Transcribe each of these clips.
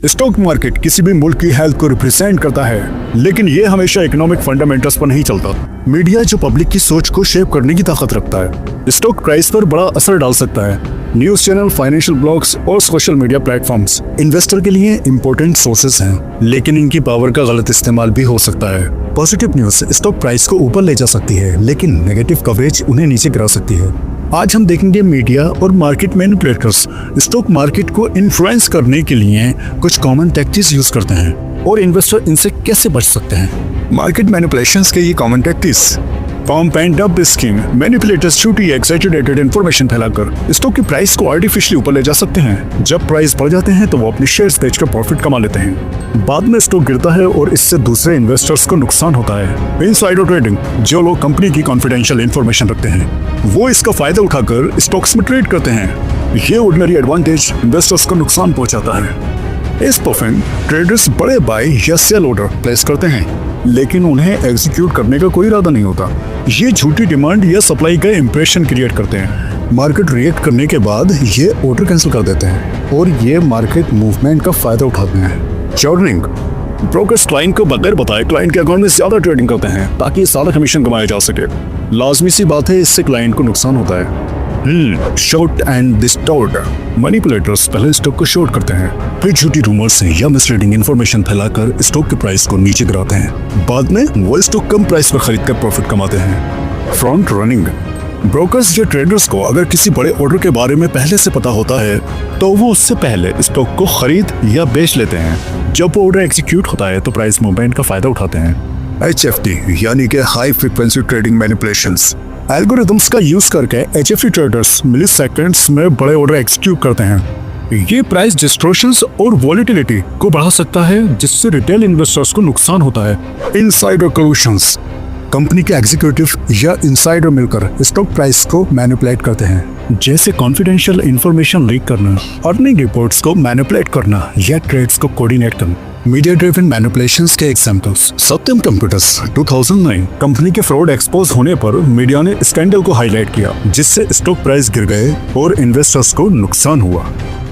Stock market किसी भी मुल्क की हेल्थ को रिप्रेजेंट करता है, लेकिन ये हमेशा इकोनॉमिक फंडामेंटल्स पर नहीं चलता। मीडिया जो पब्लिक की सोच को शेप करने की ताकत रखता है, स्टॉक प्राइस पर बड़ा असर डाल सकता है। न्यूज चैनल, फाइनेंशियल ब्लॉग्स और सोशल मीडिया प्लेटफॉर्म्स इन्वेस्टर के लिए इंपॉर्टेंट सोर्सेस हैं, लेकिन इनकी पावर का गलत इस्तेमाल भी हो सकता है। पॉजिटिव न्यूज स्टॉक प्राइस को ऊपर ले जा सकती है, लेकिन नेगेटिव कवरेज उन्हें नीचे गिरा सकती है। आज हम देखेंगे मीडिया और मार्केट मैनिपुलेटर्स स्टॉक मार्केट को इन्फ्लुएंस करने के लिए कुछ कॉमन टैक्टिक्स यूज करते हैं और इन्वेस्टर इनसे कैसे बच सकते हैं। मार्केट मैनिपुलेशंस के ये common tactics: pump and dump scheme. Manipulators झूठी एक्सैचुरेटेड इंफॉर्मेशन फैलाकर स्टॉक की प्राइस को आर्टिफिशियली ऊपर ले जा सकते हैं। जब प्राइस बढ़ जाते हैं तो वो अपने शेयर्स बेचकर प्रॉफिट कमा लेते हैं। बाद में स्टॉक गिरता है और इससे दूसरे इन्वेस्टर्स को नुकसान होता है। Insider trading. जो लोग कंपनी की कॉन्फिडेंशियल इंफॉर्मेशन रखते हैं वो इसका फायदा उठाकर स्टॉक्स में ट्रेड करते हैं। ये ऑर्डिनरी एडवांटेज इन्वेस्टर्स को नुकसान पहुंचाता है। इस परफेक्ट ट्रेडर्स बड़े बाय या सेल ऑर्डर प्लेस करते हैं, लेकिन उन्हें एग्जीक्यूट करने का कोई इरादा नहीं होता। ये झूठी डिमांड या सप्लाई का इंप्रेशन क्रिएट करते हैं। मार्केट रिएक्ट करने के बाद ये ऑर्डर कैंसिल कर देते हैं और ये मार्केट मूवमेंट का फायदा उठाते हैं। चॉर्निंग। ब्रोकर्स क्लाइंट को बगैर बताए क्लाइंट के अकाउंट में ज्यादा ट्रेडिंग करते हैं ताकि ज्यादा कमीशन कमाया जा सके। लाजमी सी बात है, इससे क्लाइंट को नुकसान होता है। Short and distort. मैनिपुलेटर्स पहले स्टॉक को शॉर्ट करते हैं, फिर झूठी रूमर्स या मिसलीडिंग इंफॉर्मेशन फैलाकर स्टॉक के प्राइस को नीचे गिराते हैं। बाद में वो स्टॉक कम प्राइस पर खरीदकर प्रॉफिट कमाते हैं। Front running. ब्रोकर्स या ट्रेडर्स को अगर किसी बड़े ऑर्डर के बारे में पहले से पता होता है तो वो उससे पहले स्टॉक को खरीद या बेच लेते हैं। जब वो ऑर्डर एग्जीक्यूट होता है तो प्राइस मूवमेंट का फायदा उठाते हैं। HFT यानी कि high frequency trading manipulations. Algorithms का यूज करके HFT ट्रेडर्स मिली सेकेंड्स में बड़े ऑर्डर एग्जीक्यूट करते हैं। ये प्राइस डिस्टॉर्शंस और वॉलेटिलिटी को बढ़ा सकता है, जिससे रिटेल इन्वेस्टर्स को नुकसान होता है। इनसाइडर कॉल्यूशंस। कंपनी के एग्जीक्यूटिव या इनसाइडर मिलकर स्टॉक प्राइस को मैनिपुलेट करते हैं, जैसे कॉन्फिडेंशियल इंफॉर्मेशन लीक करना, अर्निंग रिपोर्ट्स को मैनिपुलेट करना या ट्रेड्स को कोऑर्डिनेट करना। मीडिया ड्रिवन मैनिपुलेशंस के एग्जांपल्स: सत्यम कंप्यूटर्स 2009। कंपनी के फ्रॉड एक्सपोज होने पर मीडिया ने स्कैंडल को हाईलाइट किया, जिससे स्टॉक प्राइस गिर गए और इन्वेस्टर्स को नुकसान हुआ।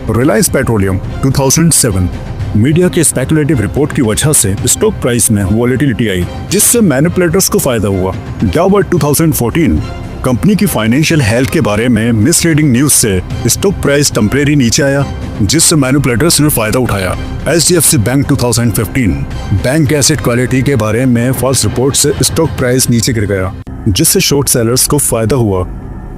रिलायंस पेट्रोलियम 2007। मीडिया के स्पेकुलेटिव रिपोर्ट की वजह से स्टॉक प्राइस में वॉलेटिलिटी आई, जिससे मैनिपुलेटर्स को फायदा हुआ। डाबर 2014। कंपनी की फाइनेंशियल हेल्थ के बारे में मिसलीडिंग न्यूज से स्टॉक प्राइस टेम्परेरी नीचे आया, जिससे मैनिपुलेटर्स ने फायदा उठाया। HDFC bank 2015। Bank asset quality के बारे में फॉल्स रिपोर्ट से स्टॉक प्राइस नीचे गिर गया, जिससे शॉर्ट सेलर्स को फायदा हुआ।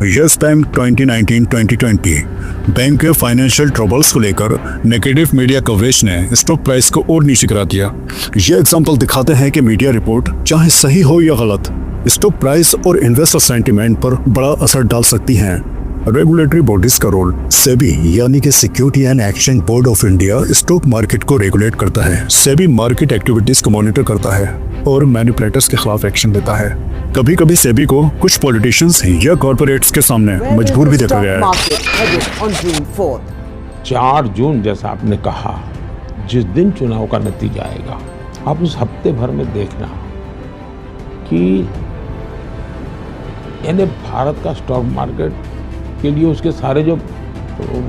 Yes bank 2019-2020। बैंक के फाइनेंशियल ट्रबल्स को लेकर नेगेटिव मीडिया कवरेज ने स्टॉक प्राइस को और नीचे गिरा दिया। ये एग्जांपल दिखाते हैं कि मीडिया रिपोर्ट चाहे सही हो या गलत, स्टॉक प्राइस और इन्वेस्टर सेंटिमेंट पर बड़ा असर डाल सकती हैं। रेगुलेटरी बॉडीज का रोल। सेबी यानी कि security and exchange board of India stock market को रेगुलेट करता है। सेबी मार्केट एक्टिविटीज को मॉनिटर करता है और मैनिपुलेटर्स के खिलाफ एक्शन लेता है। कभी कभी सेबी को कुछ पॉलिटिशियंस या कॉर्पोरेट्स के सामने मजबूर भी देखा गया है। 4 जून जैसा आपने कहा, जिस दिन चुनाव का नतीजा आएगा, आप उस हफ्ते भर में देखना कि यानी भारत का स्टॉक मार्केट के लिए उसके सारे जो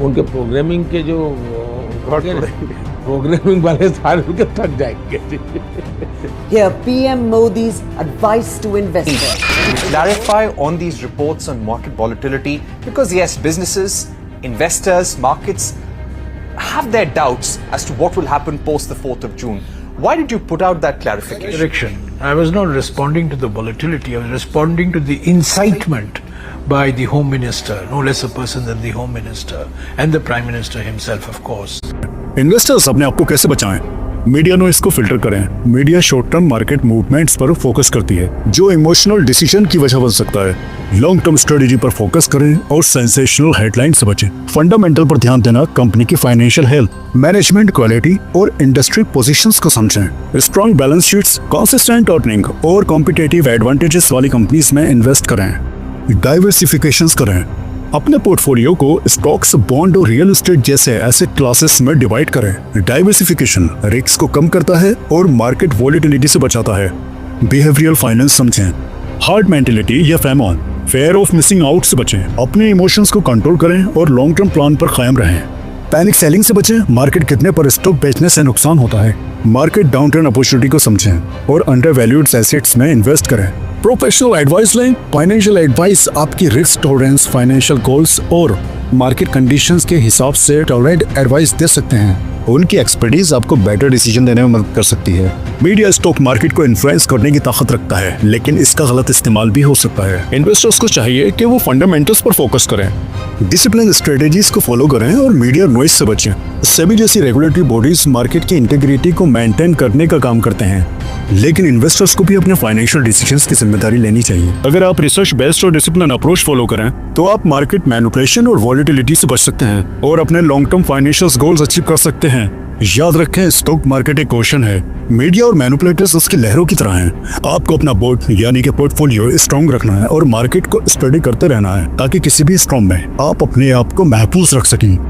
उनके प्रोग्रामिंग के जो प्रोग्रामिंग वाले सारे उनके थक जाएंगे। Here, PM Modi's advice to investors. Clarify on these reports on market volatility, because yes, businesses, investors, markets have their doubts as to what will happen post the 4th of June. Why did you put out that clarification? Direction. I was not responding to the volatility. I was responding to the incitement by the Home Minister, no less a person than the Home Minister and the Prime Minister himself, of course. Investors अपने आप को कैसे बचाएं? Media no इसको filter करें। Media short term market movements पर focus करती है, जो इमोशनल डिसीजन की वजह बन सकता है। लॉन्ग टर्म स्ट्रेटेजी पर फोकस करें और सेंसेशनल हेडलाइन से बचें। फंडामेंटल पर ध्यान देना, कंपनी की फाइनेंशियल हेल्थ, मैनेजमेंट क्वालिटी और इंडस्ट्री पोजीशंस को समझें। Strong balance sheets, consistent earning और कॉम्पिटिटिव एडवांटेजेस वाली कंपनीज में इन्वेस्ट करें। डाइवर्सिफिकेशंस करें। अपने पोर्टफोलियो को स्टॉक्स, बॉन्ड और रियल एस्टेट जैसे एसेट क्लासेस में डिवाइड करें। डाइवर्सिफिकेशन रिस्क को कम करता है और मार्केट वॉलेटिलिटी से बचाता है। बिहेवियरल फाइनेंस समझें। हार्ड मेंटेलिटी या फैमॉन, फेयर ऑफ मिसिंग आउट से बचें। अपने इमोशंस को कंट्रोल करें और लॉन्ग टर्म प्लान पर कायम रहें। पैनिक सेलिंग से बचें। मार्केट गिरने पर स्टॉक बेचने से नुकसान होता है। मार्केट डाउनटर्न अपॉर्चुनिटी को समझें और अंडर वैल्यूड एसेट्स में इन्वेस्ट करें। प्रोफेशनल एडवाइस लें। फाइनेंशियल एडवाइस आपकी रिस्क टॉलरेंस, फाइनेंशियल गोल्स और मार्केट कंडीशंस के हिसाब से टॉलरेट एडवाइस दे सकते हैं। उनकी एक्सपर्टीज आपको बेटर डिसीजन देने में मदद कर सकती है। मीडिया स्टॉक मार्केट को इन्फ्लुएंस करने की ताकत रखता है, लेकिन इसका गलत इस्तेमाल भी हो सकता है। इन्वेस्टर्स को चाहिए कि वो फंडामेंटल्स पर फोकस करें, डिसिप्लिन स्ट्रेटेजीज को फॉलो करें और मीडिया नॉइज से बचें। सेबी जैसी रेगुलेटरी बॉडीज मार्केट की इंटीग्रिटी को मेंटेन करने का काम करते हैं, लेकिन इन्वेस्टर्स को भी अपने फाइनेंशियल डिसीजंस की जिम्मेदारी लेनी चाहिए। अगर आप रिसर्च बेस्ड और डिसिप्लिन अप्रोच फॉलो करें तो आप मार्केट मैनिपुलेशन और वॉलेटिलिटी से बच सकते हैं और अपने long term financial goals achieve कर सकते हैं। याद रखें, स्टॉक मार्केट एक ओशन है। मीडिया और मैनिपुलेटर्स उसकी लहरों की तरह हैं। आपको अपना बोर्ड यानी कि पोर्टफोलियो स्ट्रॉन्ग रखना है और मार्केट को स्टडी करते रहना है ताकि किसी भी स्टॉर्म में आप अपने आप को महफूज रख सकें।